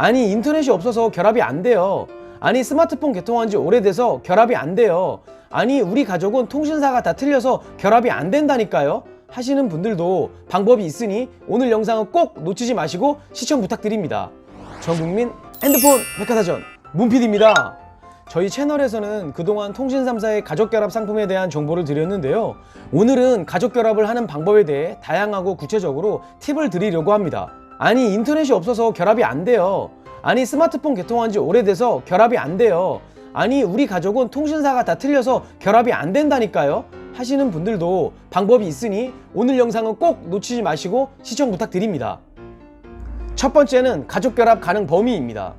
아니 인터넷이 없어서 결합이 안 돼요. 아니 스마트폰 개통한 지 오래돼서 결합이 안 돼요. 아니 우리 가족은 통신사가 다 틀려서 결합이 안 된다니까요 하시는 분들도 방법이 있으니 오늘 영상은 꼭 놓치지 마시고 시청 부탁드립니다. 전국민 핸드폰 백과사전 문PD입니다. 저희 채널에서는 그동안 통신 3사의 가족결합 상품에 대한 정보를 드렸는데요. 오늘은 가족결합을 하는 방법에 대해 다양하고 구체적으로 팁을 드리려고 합니다. 아니 인터넷이 없어서 결합이 안 돼요. 아니 스마트폰 개통한 지 오래돼서 결합이 안 돼요. 아니 우리 가족은 통신사가 다 틀려서 결합이 안 된다니까요 하시는 분들도 방법이 있으니 오늘 영상은 꼭 놓치지 마시고 시청 부탁드립니다. 첫 번째는 가족결합 가능 범위입니다.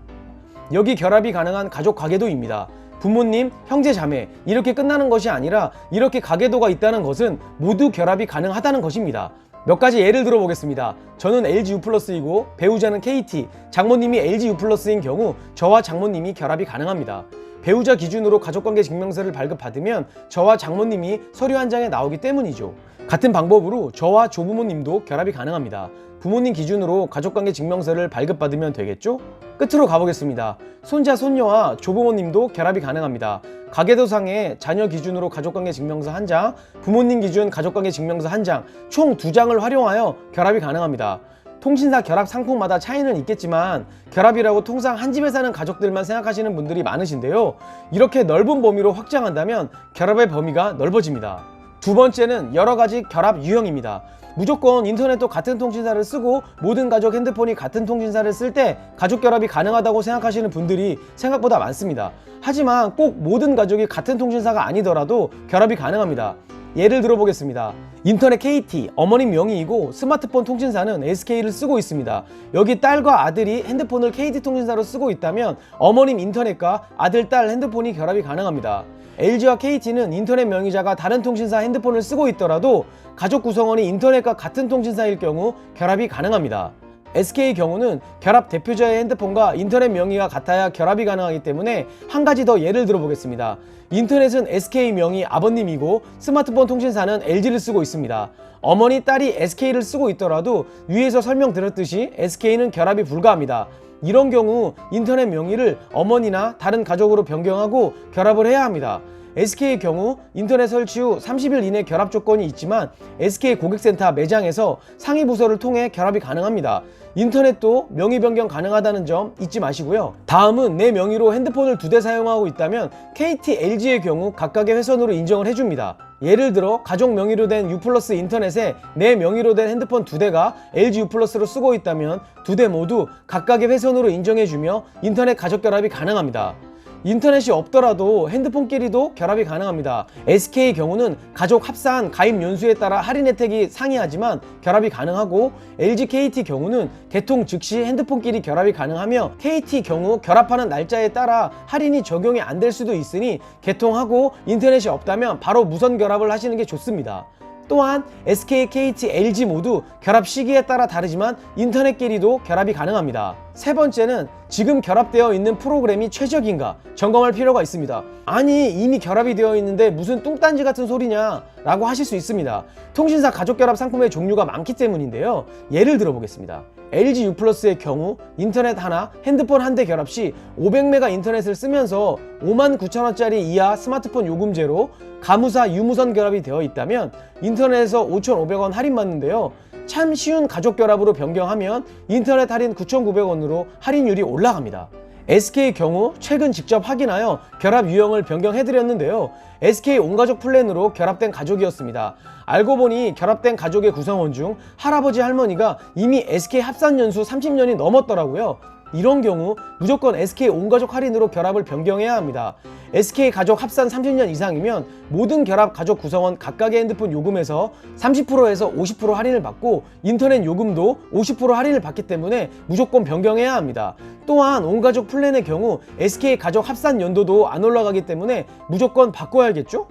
여기 결합이 가능한 가족 가계도입니다. 부모님, 형제, 자매 이렇게 끝나는 것이 아니라 이렇게 가계도가 있다는 것은 모두 결합이 가능하다는 것입니다. 몇 가지 예를 들어 보겠습니다. 저는 LG U+이고 배우자는 KT, 장모님이 LG U+인 경우 저와 장모님이 결합이 가능합니다. 배우자 기준으로 가족관계 증명서를 발급받으면 저와 장모님이 서류 한 장에 나오기 때문이죠. 같은 방법으로 저와 조부모님도 결합이 가능합니다. 부모님 기준으로 가족관계 증명서를 발급받으면 되겠죠? 끝으로 가보겠습니다. 손자, 손녀와 조부모님도 결합이 가능합니다. 가계도상에 자녀 기준으로 가족관계 증명서 1장, 부모님 기준 가족관계 증명서 1장, 총 2장을 활용하여 결합이 가능합니다. 통신사 결합 상품마다 차이는 있겠지만 결합이라고 통상 한 집에 사는 가족들만 생각하시는 분들이 많으신데요. 이렇게 넓은 범위로 확장한다면 결합의 범위가 넓어집니다. 두 번째는 여러가지 결합 유형입니다. 무조건 인터넷도 같은 통신사를 쓰고 모든 가족 핸드폰이 같은 통신사를 쓸 때 가족 결합이 가능하다고 생각하시는 분들이 생각보다 많습니다. 하지만 꼭 모든 가족이 같은 통신사가 아니더라도 결합이 가능합니다. 예를 들어 보겠습니다. 인터넷 KT, 어머님 명의이고 스마트폰 통신사는 SK를 쓰고 있습니다. 여기 딸과 아들이 핸드폰을 KT 통신사로 쓰고 있다면 어머님 인터넷과 아들, 딸 핸드폰이 결합이 가능합니다. LG와 KT는 인터넷 명의자가 다른 통신사 핸드폰을 쓰고 있더라도 가족 구성원이 인터넷과 같은 통신사일 경우 결합이 가능합니다. SK의 경우는 결합 대표자의 핸드폰과 인터넷 명의가 같아야 결합이 가능하기 때문에 한 가지 더 예를 들어 보겠습니다. 인터넷은 SK 명의 아버님이고 스마트폰 통신사는 LG를 쓰고 있습니다. 어머니, 딸이 SK를 쓰고 있더라도 위에서 설명드렸듯이 SK는 결합이 불가합니다. 이런 경우 인터넷 명의를 어머니나 다른 가족으로 변경하고 결합을 해야 합니다. SK의 경우 인터넷 설치 후 30일 이내 결합 조건이 있지만 SK 고객센터 매장에서 상위 부서를 통해 결합이 가능합니다. 인터넷도 명의 변경 가능하다는 점 잊지 마시고요. 다음은 내 명의로 핸드폰을 2대 사용하고 있다면 KT, LG의 경우 각각의 회선으로 인정을 해줍니다. 예를 들어 가족 명의로 된 U+ 인터넷에 내 명의로 된 핸드폰 2대가 LG U+로 쓰고 있다면 2대 모두 각각의 회선으로 인정해주며 인터넷 가족 결합이 가능합니다. 인터넷이 없더라도 핸드폰끼리도 결합이 가능합니다. SK의 경우는 가족 합산 가입 연수에 따라 할인 혜택이 상이하지만 결합이 가능하고 LG, KT 경우는 개통 즉시 핸드폰끼리 결합이 가능하며 KT 경우 결합하는 날짜에 따라 할인이 적용이 안 될 수도 있으니 개통하고 인터넷이 없다면 바로 무선 결합을 하시는 게 좋습니다. 또한 SK, KT, LG 모두 결합 시기에 따라 다르지만 인터넷끼리도 결합이 가능합니다. 세 번째는 지금 결합되어 있는 프로그램이 최적인가 점검할 필요가 있습니다. 아니 이미 결합이 되어 있는데 무슨 뚱딴지 같은 소리냐 라고 하실 수 있습니다. 통신사 가족결합 상품의 종류가 많기 때문인데요. 예를 들어 보겠습니다. LG U+의 경우 인터넷 하나, 핸드폰 한 대 결합 시 500메가 인터넷을 쓰면서 59,000원짜리 이하 스마트폰 요금제로 가무사 유무선 결합이 되어 있다면 인터넷에서 5,500원 할인받는데요. 참 쉬운 가족 결합으로 변경하면 인터넷 할인 9,900원으로 할인율이 올라갑니다. SK의 경우 최근 직접 확인하여 결합 유형을 변경해드렸는데요. SK 온가족 플랜으로 결합된 가족이었습니다. 알고 보니 결합된 가족의 구성원 중 할아버지 할머니가 이미 SK 합산 연수 30년이 넘었더라고요. 이런 경우 무조건 SK 온가족 할인으로 결합을 변경해야 합니다. SK 가족 합산 30년 이상이면 모든 결합 가족 구성원 각각의 핸드폰 요금에서 30%에서 50% 할인을 받고 인터넷 요금도 50% 할인을 받기 때문에 무조건 변경해야 합니다. 또한 온가족 플랜의 경우 SK 가족 합산 연도도 안 올라가기 때문에 무조건 바꿔야겠죠?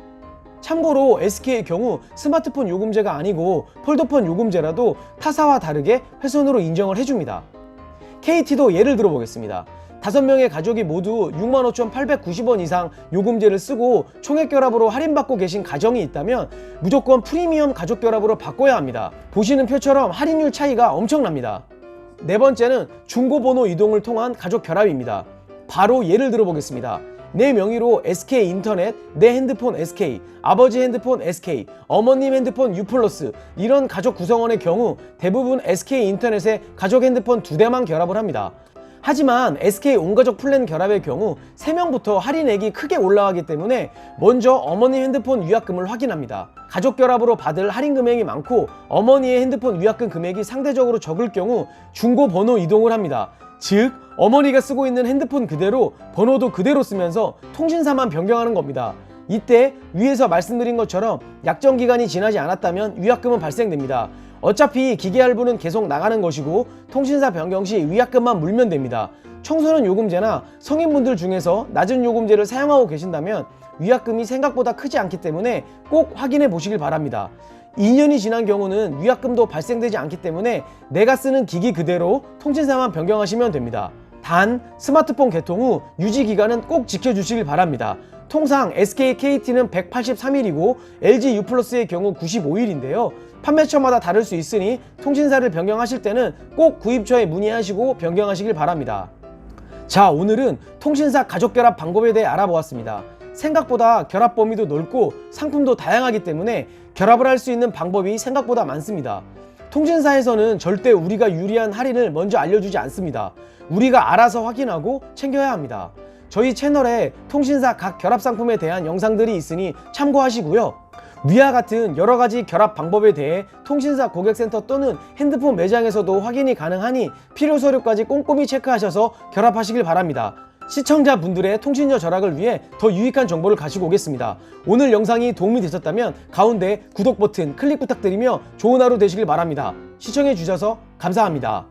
참고로 SK의 경우 스마트폰 요금제가 아니고 폴더폰 요금제라도 타사와 다르게 회선으로 인정을 해줍니다. KT도 예를 들어 보겠습니다. 5명의 가족이 모두 65,890원 이상 요금제를 쓰고 총액 결합으로 할인받고 계신 가정이 있다면 무조건 프리미엄 가족 결합으로 바꿔야 합니다. 보시는 표처럼 할인율 차이가 엄청납니다. 네 번째는 중고번호 이동을 통한 가족 결합입니다. 바로 예를 들어 보겠습니다. 내 명의로 SK인터넷, 내 핸드폰 SK, 아버지 핸드폰 SK, 어머님 핸드폰 U+, 이런 가족 구성원의 경우 대부분 SK인터넷에 가족 핸드폰 2대만 결합을 합니다. 하지만 SK 온가족 플랜 결합의 경우 3명부터 할인액이 크게 올라가기 때문에 먼저 어머니 핸드폰 위약금을 확인합니다. 가족 결합으로 받을 할인 금액이 많고 어머니의 핸드폰 위약금 금액이 상대적으로 적을 경우 중고 번호 이동을 합니다. 즉 어머니가 쓰고 있는 핸드폰 그대로 번호도 그대로 쓰면서 통신사만 변경하는 겁니다. 이때 위에서 말씀드린 것처럼 약정 기간이 지나지 않았다면 위약금은 발생됩니다. 어차피 기계 할부는 계속 나가는 것이고 통신사 변경 시 위약금만 물면 됩니다. 청소년 요금제나 성인분들 중에서 낮은 요금제를 사용하고 계신다면 위약금이 생각보다 크지 않기 때문에 꼭 확인해 보시길 바랍니다. 2년이 지난 경우는 위약금도 발생되지 않기 때문에 내가 쓰는 기기 그대로 통신사만 변경하시면 됩니다. 단 스마트폰 개통 후 유지 기간은 꼭 지켜주시길 바랍니다. 통상 SK, KT는 183일이고 LG U+의 경우 95일인데요. 판매처마다 다를 수 있으니 통신사를 변경하실 때는 꼭 구입처에 문의하시고 변경하시길 바랍니다. 자, 오늘은 통신사 가족 결합 방법에 대해 알아보았습니다. 생각보다 결합 범위도 넓고 상품도 다양하기 때문에 결합을 할 수 있는 방법이 생각보다 많습니다. 통신사에서는 절대 우리가 유리한 할인을 먼저 알려주지 않습니다. 우리가 알아서 확인하고 챙겨야 합니다. 저희 채널에 통신사 각 결합 상품에 대한 영상들이 있으니 참고하시고요. 위와 같은 여러가지 결합 방법에 대해 통신사 고객센터 또는 핸드폰 매장에서도 확인이 가능하니 필요 서류까지 꼼꼼히 체크하셔서 결합하시길 바랍니다. 시청자분들의 통신료 절약을 위해 더 유익한 정보를 가지고 오겠습니다. 오늘 영상이 도움이 되셨다면 가운데 구독 버튼 클릭 부탁드리며 좋은 하루 되시길 바랍니다. 시청해 주셔서 감사합니다.